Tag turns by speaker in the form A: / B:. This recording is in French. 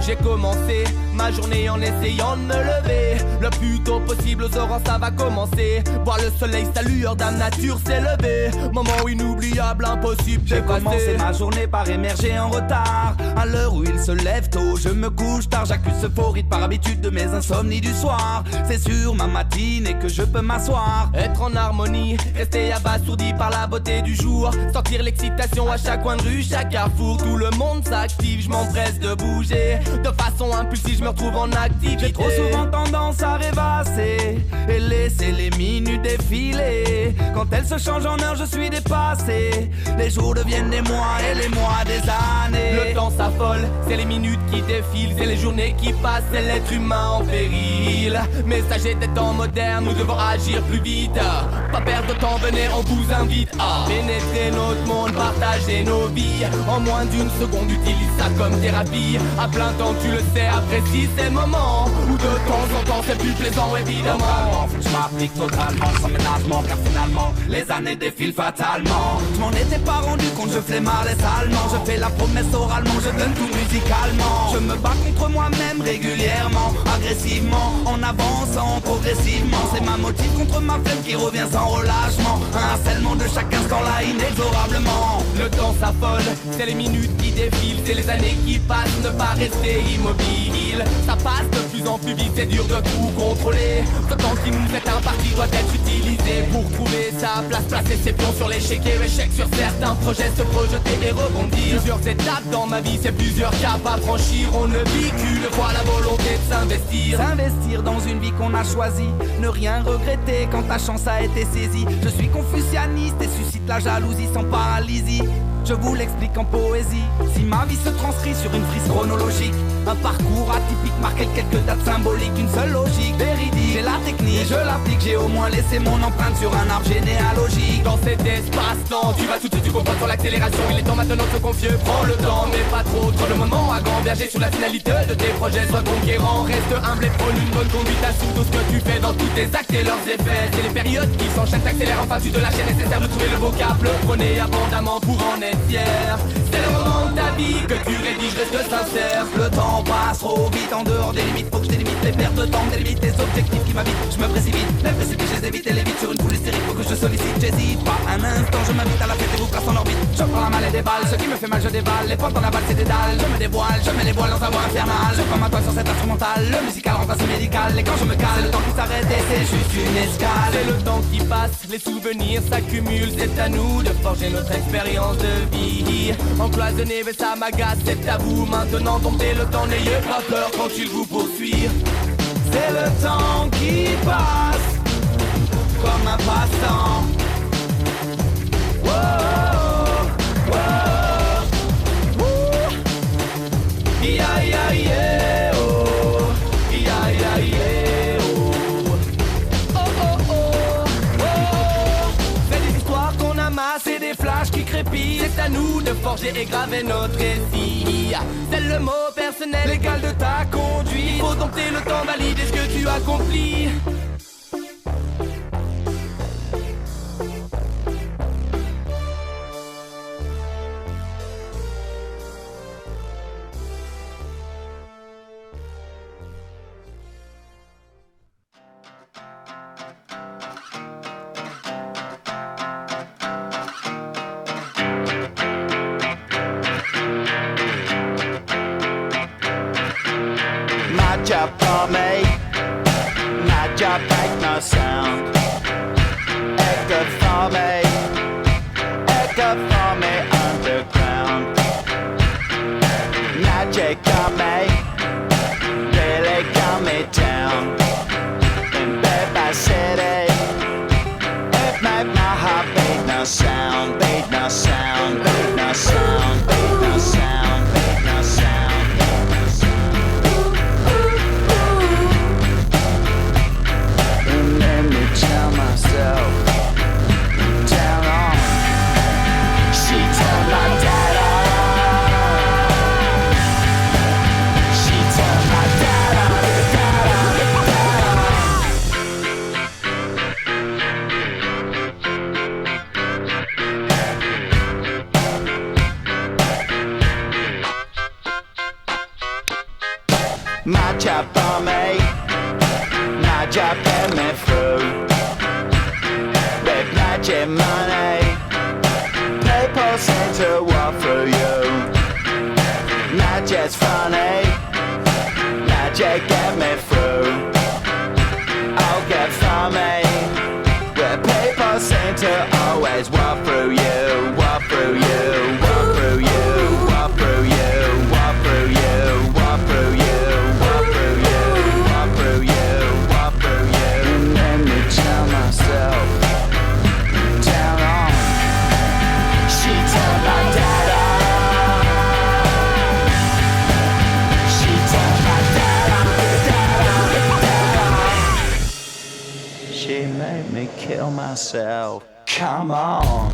A: J'ai commencé ma journée en essayant de me lever le plus tôt possible, aux aurores ça va commencer. Voir le soleil, sa lueur, dame nature s'est levée. Moment inoubliable, impossible
B: J'ai
A: d'effacer.
B: commencé ma journée par émerger en retard. À l'heure où il se lève tôt, je me couche tard. J'accuse euphorie par habitude de mes insomnies du soir. C'est sur ma matinée que je peux m'asseoir.
A: Être en harmonie, rester abasourdi par la beauté du jour. Sentir l'excitation à chaque coin de rue, chaque carrefour. Tout le monde s'active, je m'empresse de bouger. De façon impulsive, je me retrouve en activité.
B: J'ai trop souvent tendance à rêvasser et laisser les minutes défiler. Quand elles se changent en heures, je suis dépassé. Les jours deviennent des mois et les mois des années.
A: Le temps s'affole, c'est les minutes qui défilent, c'est les journées qui passent, c'est l'être humain en péril. Messager des temps modernes, nous devons agir plus vite. Pas perdre de temps, venez, on vous invite à pénétrer notre monde, partager nos vies. En moins d'une seconde, utilise ça comme thérapie. À plein temps, tu le sais, apprécie ces moments où de temps en temps c'est plus plaisant évidemment.
B: Faut que je m'applique totalement, sans ménagement, car finalement les années défilent fatalement. Je m'en étais pas rendu compte, je flémardais salement. Je fais la promesse oralement, je donne tout musicalement. Je me bats contre moi-même régulièrement, agressivement, en avançant progressivement. C'est ma motive contre ma flemme qui revient sans relâchement. Un harcèlement de chaque instant là inexorablement.
A: Le temps s'affole, c'est les minutes qui défilent, c'est les années qui passent, ne pas rester immobile. Ça passe de plus en plus vite, c'est dur de tout contrôler. Ce temps qui nous est imparti doit être utilisé pour trouver sa place, placer ses pions sur l'échec et échec sur certains projets, se projeter et rebondir. Plusieurs étapes dans ma vie, c'est plusieurs caps à franchir. On ne vit qu'une fois, la volonté de s'investir.
B: S'investir dans une vie qu'on a choisie, ne rien regretter quand ta chance a été saisie. Je suis confucianiste et suscite la jalousie sans paralysie. Je vous l'explique en poésie. Si ma vie se transcrit sur une frise chronologique, un parcours atypique marqué de quelques dates symboliques, une seule logique véridique. J'ai la technique, je l'applique, j'ai au moins laissé mon empreinte sur un arbre généalogique.
A: Dans cet espace-temps, tu vas tout de suite, tu comprends sur l'accélération. Il est temps maintenant de se confier, prends le temps, mais pas trop. Trop le moment à gamberger sur la finalité de tes projets. Sois conquérant, reste humble et prône une bonne conduite. Assume tout ce que tu fais dans tous tes actes et leurs effets. C'est les périodes qui s'enchaînent, t'accélèrent, enfin tu te lâches, c'est nécessaire de trouver le vocable. Prenez abondamment pour en être fier. C'est le moment de ta vie que tu rédiges, reste sincère.
B: Le temps passe trop vite en dehors des limites. Faut que je délimite les pertes de temps, délimite les objectifs qui m'habitent. Je me précipite, les précipices, je les évite et les vite sur une foule hystérique. Faut que je sollicite, j'hésite pas un instant. Je m'invite à la fête et vous place en orbite. Je prends la malle et des balles, ce qui me fait mal je déballe. Les pentes en aval c'est des dalles, je me dévoile, je mets les voiles dans un voie infernale. Je prends ma toile sur cet instrumental, le musical remplace le médical. Et quand je me cale, c'est le temps qui s'arrête et c'est juste une escale.
A: C'est le temps qui passe, les souvenirs s'accumulent. C'est à nous de forger notre expérience de vie. Encloisonné, mais ça m'agace, c'est à vous. Maintenant domptez le temps, n'ayez pas peur quand il vous poursuit.
B: C'est le temps qui passe comme un passe-temps. Wow, wow, wouh. Ya ya yeah, oh. Ya ya yeah, oh.
A: Oh oh oh, oh. C'est des histoires qu'on amasse et des flashs qui crépitent. C'est à nous de forger et graver notre récit. C'est le mot personnel égal de ta conduite. Faut dompter le temps, valider ce que tu accomplis.
C: Job for me, my job make no sound. Echo for me underground. Magic got me, really got me down. In Bed City, it made my heart beat no sound, beat no sound, beat no sound, beat no sound, beat no sound. Tell myself, My job for me, my job get me through. With magic money, people seem to walk through you. Magic's funny, magic get me through. I'll get for me, where people seem to always walk through you, walk through you, walk through you, walk through you, walk through you, walk through you, walk through you, walk through you, walk through you. And let me tell myself, down on. She turned my dad on. She turned my dad on, dad on. She made me kill myself. Come on.